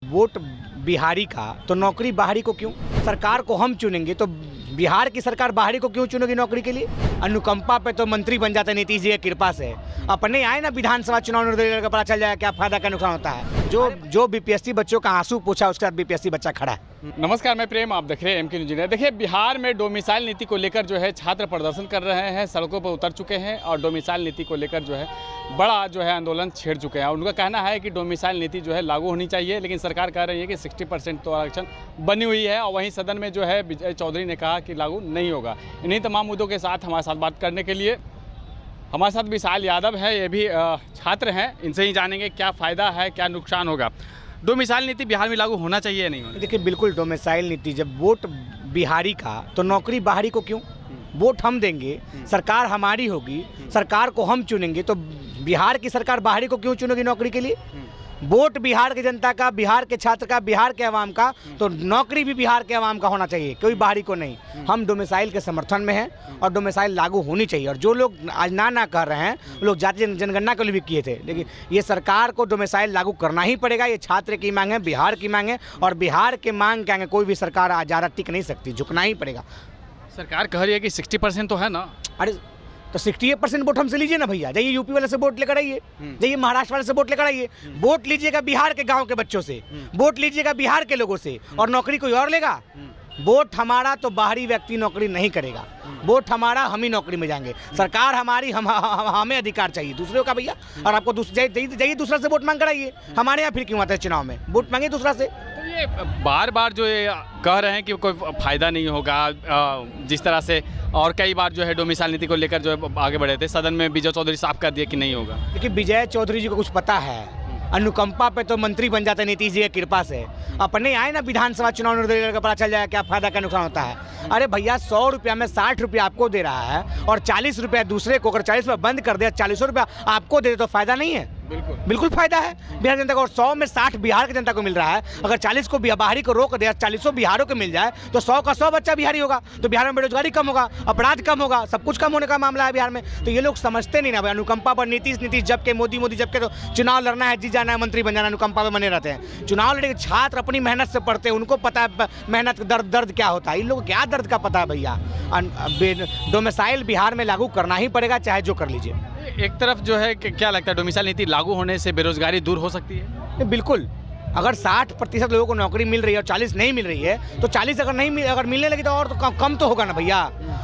Vote Bihari का तो नौकरी बाहरी को क्यों? सरकार को हम चुनेंगे तो बिहार की सरकार बाहरी को क्यों चुनेगी नौकरी के लिए? अनुकंपा पे तो मंत्री बन जाते नीतीश जी की कृपा से। अपने आए ना विधानसभा चुनाव निर्दलीय का पता चल जाएगा क्या फायदा क्या नुकसान होता है। जो बीपीएससी बच्चों का आंसू पूछा उसके बाद बीपीएससी बच्चा खड़ा है। नमस्कार, मैं प्रेम, आप देख रहे हैं एमके न्यूज़। देखिए, बिहार में डोमिसाइल नीति को लेकर जो है छात्र प्रदर्शन कर रहे हैं, सड़कों पर उतर चुके हैं और डोमिसाइल नीति को लेकर जो है बड़ा जो है आंदोलन छेड़ चुके हैं। उनका कहना है कि डोमिसाइल नीति जो है लागू होनी चाहिए, लेकिन सरकार कह रही है कि 60% तो आरक्षण बनी हुई है। और वहीं सदन में जो है विजय चौधरी ने कहा कि लागू नहीं होगा। इन्हीं तमाम मुद्दों के साथ हमारे साथ बात करने के लिए हमारे साथ विशाल यादव है, ये भी छात्र हैं। इनसे ही जानेंगे क्या फ़ायदा है, क्या नुकसान होगा। डोमिसाइल नीति बिहार में लागू होना चाहिए या नहीं होना? देखिए, बिल्कुल डोमिसाइल नीति, जब वोट बिहारी का तो नौकरी बाहरी को क्यों? वोट हम देंगे, सरकार हमारी होगी, सरकार को हम चुनेंगे तो बिहार की सरकार बाहरी को क्यों चुनेगी नौकरी के लिए? वोट बिहार की जनता का, बिहार के छात्र का, बिहार के अवाम का, तो नौकरी भी बिहार के अवाम का होना चाहिए, कोई बाहरी को नहीं। हम डोमिसाइल के समर्थन में हैं और डोमिसाइल लागू होनी चाहिए। और जो लोग आज ना कर रहे हैं, लोग जाति जनगणना के लिए भी किए थे, लेकिन ये सरकार को डोमिसाइल लागू करना ही पड़ेगा। ये छात्र की मांग है, बिहार की मांग है, और बिहार के मांग क्या है, कोई भी सरकार आज ज़्यादा टिक नहीं सकती, झुकना ही पड़ेगा। सरकार कह रही है कि 60% तो है ना। अरे तो 68% वोट हमसे लीजिए ना भैया। जाइए यूपी वाले से वोट लेकर आइए, जाइए महाराष्ट्र वाले से वोट लेकर आइए। वोट लीजिएगा बिहार के गांव के बच्चों से, वोट लीजिएगा बिहार के लोगों से, और नौकरी कोई और लेगा? वोट हमारा तो बाहरी व्यक्ति नौकरी नहीं करेगा। वोट हमारा, हम ही नौकरी में जाएंगे। सरकार हमारी, हमें अधिकार चाहिए, दूसरे का भैया। और आपको जाइए दूसरा से वोट मांग कराइए। हमारे यहाँ फिर क्यों आते हैं चुनाव में? वोट मांगे दूसरा से। तो ये बार बार जो ये कह रहे हैं कि कोई फ़ायदा नहीं होगा, जिस तरह से और कई बार जो है डोमिसाइल नीति को लेकर जो है आगे बढ़े थे, सदन में विजय चौधरी साफ कर दिया कि नहीं होगा। देखिए, विजय चौधरी जी को कुछ पता है? अनुकंपा पे तो मंत्री बन जाते नीतीश जी की कृपा से। अपने आए ना विधानसभा चुनाव निर्दलीय का पता चल जाएगा क्या फायदा क्या नुकसान होता है। अरे भैया, 100 रुपया में 60 रुपया आपको दे रहा है और 40 रुपया दूसरे को। अगर 40 रुपया बंद कर दे, 40 रुपया आपको दे तो फायदा नहीं है? बिल्कुल फायदा है बिहार जनता को। और 100 में 60 बिहार की जनता को मिल रहा है। अगर 40 को बाहरी को रोक दे, 40 बिहारों को मिल जाए तो 100 का 100 बच्चा बिहारी होगा, तो बिहार में बेरोजगारी कम होगा, अपराध कम होगा, सब कुछ कम होने का मामला है बिहार में। तो ये लोग समझते नहीं ना भाई। अनुकंपा पर नीतीश जब के मोदी जब के, तो चुनाव लड़ना है, जीत जाना है, मंत्री बन जाना, अनुकंपा पर बने रहते हैं। चुनाव लड़े छात्र अपनी मेहनत से पढ़ते हैं, उनको पता है मेहनत दर्द क्या होता है। इन लोगों को क्या दर्द का पता है भैया? डोमिसाइल बिहार में लागू करना ही पड़ेगा, चाहे जो कर लीजिए। एक तरफ जो है कि क्या लगता है, डोमिसाइल नीति लागू होने से बेरोजगारी दूर हो सकती है? बिल्कुल। अगर 60% लोगों को नौकरी मिल रही है और 40 नहीं मिल रही है, तो 40 अगर मिलने लगी तो और तो कम तो होगा ना भैया।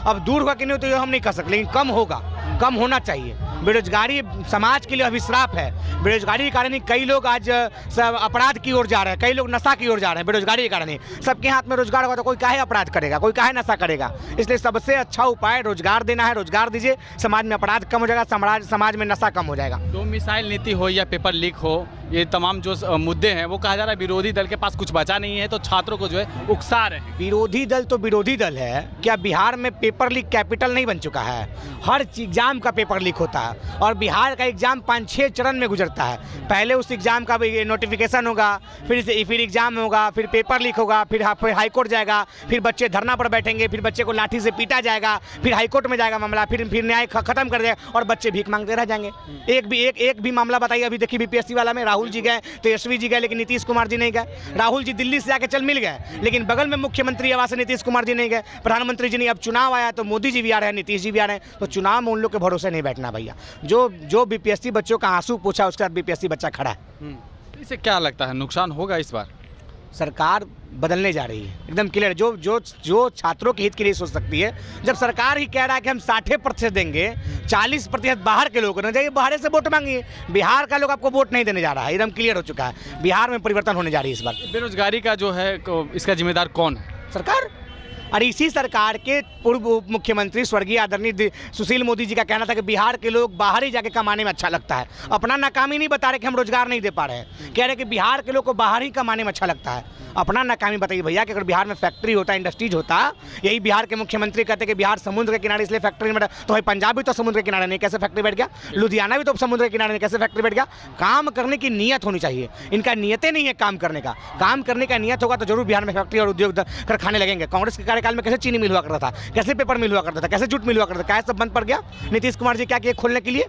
अब दूर होगा कि नहीं तो ये हम नहीं कह सकते, लेकिन कम होगा, कम होना चाहिए। बेरोजगारी समाज के लिए अभिश्राप है। बेरोजगारी के कारण ही कई लोग आज अपराध की ओर जा रहे हैं, कई लोग नशा की ओर जा रहे हैं। बेरोजगारी के कारण ही सबके हाथ में रोजगार होगा तो कोई काहे अपराध करेगा, कोई काहे नशा करेगा। इसलिए सबसे अच्छा उपाय रोजगार देना है। रोजगार दीजिए, समाज में अपराध कम हो जाएगा, समाज में नशा कम हो जाएगा। डोमिसाइल नीति हो या पेपर लीक हो, ये तमाम जो मुद्दे हैं, वो कहा जा रहा है विरोधी दल के पास कुछ बचा नहीं है, तो छात्रों को जो है उकसा रहे हैं। विरोधी दल तो विरोधी दल है। क्या बिहार में पेपर लीक कैपिटल नहीं बन चुका है? हर एग्जाम का पेपर लीक होता है और बिहार का एग्जाम 5-6 चरण में गुजरता है। पहले उस एग्जाम का नोटिफिकेशन होगा, फिर एग्जाम होगा, फिर पेपर लीक होगा, फिर हाईकोर्ट जाएगा, फिर बच्चे धरना पर बैठेंगे, फिर बच्चे को लाठी से पीटा जाएगा, फिर हाईकोर्ट में जाएगा मामला, फिर न्याय खत्म कर देगा और बच्चे भीख मांगते रह जाएंगे। एक भी मामला बताइए। अभी देखिए बीपीएससी वाला में राहुल जी गए, तेजस्वी जी गए, लेकिन नीतीश कुमार जी नहीं गए। राहुल जी दिल्ली से जाके मिल गए, लेकिन बगल में मुख्यमंत्री आवास से नीतीश कुमार जी नहीं गए, प्रधानमंत्री जी नहीं। अब चुनाव आया तो मोदी जी भी आ रहे हैं, नीतीश जी भी आ रहे हैं। तो चुनाव में उन लोग के भरोसे नहीं बैठना भैया। जो बीपीएससी बच्चों का आंसू पूछा उसके बाद बीपीएससी बच्चा खड़ा है। इससे क्या लगता है नुकसान होगा इस बार? सरकार बदलने जा रही है, एकदम क्लियर। जो छात्रों के हित के लिए सोच सकती है, जब सरकार ही कह रहा है कि हम 60% देंगे, 40% बाहर के लोगों ने जाइए बाहर से वोट मांगिए। बिहार का लोग आपको वोट नहीं देने जा रहा है, एकदम क्लियर हो चुका है। बिहार में परिवर्तन होने जा रही है इस बार। बेरोजगारी का जो है इसका जिम्मेदार कौन है? सरकार। और इसी सरकार के पूर्व उप मुख्यमंत्री स्वर्गीय आदरणीय सुशील मोदी जी का कहना था कि बिहार के लोग बाहर ही जाके कमाने में अच्छा लगता है। अपना नाकामी नहीं बता रहे कि हम रोजगार नहीं दे पा रहे हैं, कह रहे कि बिहार के लोग को बाहर ही कमाने में अच्छा लगता है। अपना नाकामी बताइए भैया कि अगर बिहार में फैक्ट्री होता, इंडस्ट्रीज होता, यही बिहार के मुख्यमंत्री कहते कि बिहार समुद्र के किनारे इसलिए फैक्ट्री में, तो भाई पंजाब भी तो समुद्र के किनारे नहीं, कैसे फैक्ट्री बैठ गया? लुधियाना भी तो समुद्र के किनारे नहीं, कैसे फैक्ट्री बैठ गया? काम करने की नीयत होनी चाहिए। इनका नियतें नहीं है काम करने का। काम करने का नियत होगा तो जरूर बिहार में फैक्ट्री और उद्योग कारखाने लगेंगे। कांग्रेस के कार्यकाल में कैसे चीनी मिल हुआ करता था, कैसे पेपर मिल हुआ करता था, कैसे जूट मिल हुआ करता था, क्या सब बंद पड़ गया? नीतीश कुमार जी क्या किए खोलने के लिए?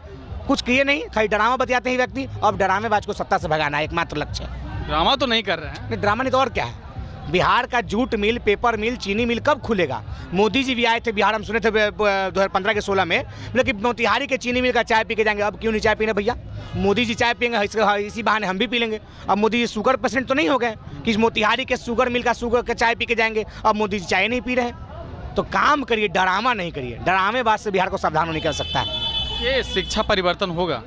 कुछ किए नहीं, खाली ड्रामा बतियाते हैं व्यक्ति। अब ड्रामेबाज को सत्ता से भगाना है एकमात्र लक्ष्य है। ड्रामा तो नहीं कर रहे हैं। नहीं, ड्रामा नहीं तो और क्या है। बिहार का जूट मिल, पेपर मिल, चीनी मिल कब खुलेगा? मोदी जी भी आए थे बिहार, हम सुने थे 2015 के 16 में, लेकिन मोतिहारी के चीनी मिल का चाय पी के जाएंगे। अब क्यों नहीं चाय पीने भैया? मोदी जी चाय पियेंगे, इसी बहाने हम भी पी लेंगे। अब मोदी जी शुगर पेशेंट तो नहीं हो गए कि मोतिहारी के शुगर मिल का शुगर का चाय पी के जाएंगे। अब मोदी जी चाय नहीं पी रहे हैं। तो काम करिए, ड्रामा नहीं करिए। ड्रामेबाज से बिहार को सावधान होने कर सकता है। ये शिक्षा परिवर्तन होगा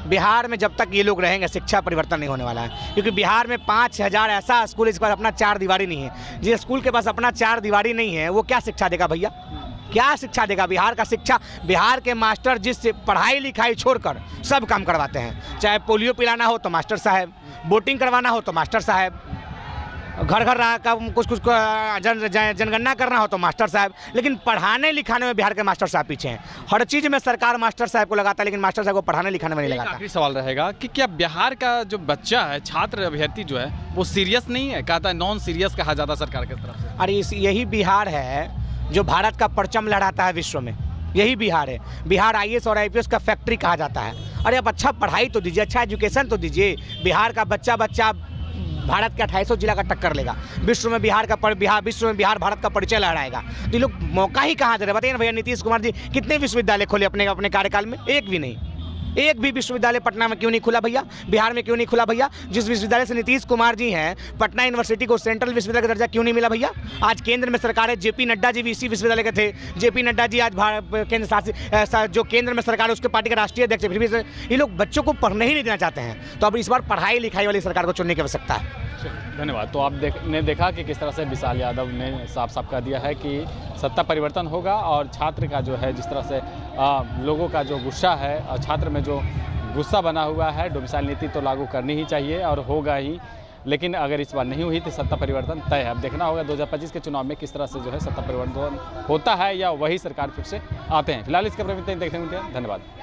बिहार में जब तक ये लोग रहेंगे शिक्षा परिवर्तन नहीं होने वाला है, क्योंकि बिहार में 5000 ऐसा स्कूल इस पर अपना 4 दीवारी नहीं है। जिस स्कूल के पास अपना 4 दीवारी नहीं है वो क्या शिक्षा देगा भैया? क्या शिक्षा देगा? बिहार का शिक्षा, बिहार के मास्टर जिस पढ़ाई लिखाई छोड़कर सब काम करवाते हैं। चाहे पोलियो पिलाना हो तो मास्टर साहब, बोटिंग करवाना हो तो मास्टर साहब, घर घर का कुछ जनगणना करना हो तो मास्टर साहब। लेकिन पढ़ाने लिखाने में बिहार के मास्टर साहब पीछे हैं। हर चीज़ में सरकार मास्टर साहब को लगाता है, लेकिन मास्टर साहब को पढ़ाने लिखाने में नहीं लगाता। आखिरी सवाल रहेगा कि क्या बिहार का जो बच्चा है, छात्र अभ्यर्थी जो है, वो सीरियस नहीं है? कहता है नॉन सीरियस कहा जाता सरकार की तरफ से। अरे यही बिहार है जो भारत का परचम लहराता है विश्व में। यही बिहार है। बिहार IAS और IPS का फैक्ट्री कहा जाता है। अरे अब अच्छा पढ़ाई तो दीजिए, अच्छा एजुकेशन तो दीजिए। बिहार का बच्चा भारत के 2800 जिला का टक्कर लेगा। विश्व में बिहार भारत का परिचय लहराएगा। तो ये लोग मौका ही कहाँ दे रहे? बताइए ना भैया। नीतीश कुमार जी कितने विश्वविद्यालय खोले अपने कार्यकाल में? एक भी नहीं। एक भी विश्वविद्यालय पटना में क्यों नहीं खुला भैया? बिहार में क्यों नहीं खुला भैया? जिस विश्वविद्यालय से नीतीश कुमार जी हैं, पटना यूनिवर्सिटी को सेंट्रल विश्वविद्यालय का दर्जा क्यों नहीं मिला भैया? आज केंद्र में सरकार है, JP नड्डा जी भी इसी विश्वविद्यालय के थे। JP नड्डा जी आज केंद्र शासित जो केंद्र में सरकार है उसके पार्टी के राष्ट्रीय अध्यक्ष है। फिर भी ये लोग बच्चों को पढ़ने ही नहीं देना चाहते हैं। तो अब इस बार पढ़ाई लिखाई वाली सरकार को चुनने की आवश्यकता है। धन्यवाद। तो आप ने देखा कि किस तरह से विशाल यादव ने साफ कह दिया है कि सत्ता परिवर्तन होगा और छात्र का जो है, जिस तरह से लोगों का जो गुस्सा है और छात्र में जो गुस्सा बना हुआ है, डोमिसाइल नीति तो लागू करनी ही चाहिए और होगा ही। लेकिन अगर इस बार नहीं हुई तो सत्ता परिवर्तन तय है। अब देखना होगा 2025 के चुनाव में किस तरह से जो है सत्ता परिवर्तन होता है या वही सरकार फिर से आते हैं। फिलहाल इसके प्रवृत्ति देखने को मिलते हैं। धन्यवाद।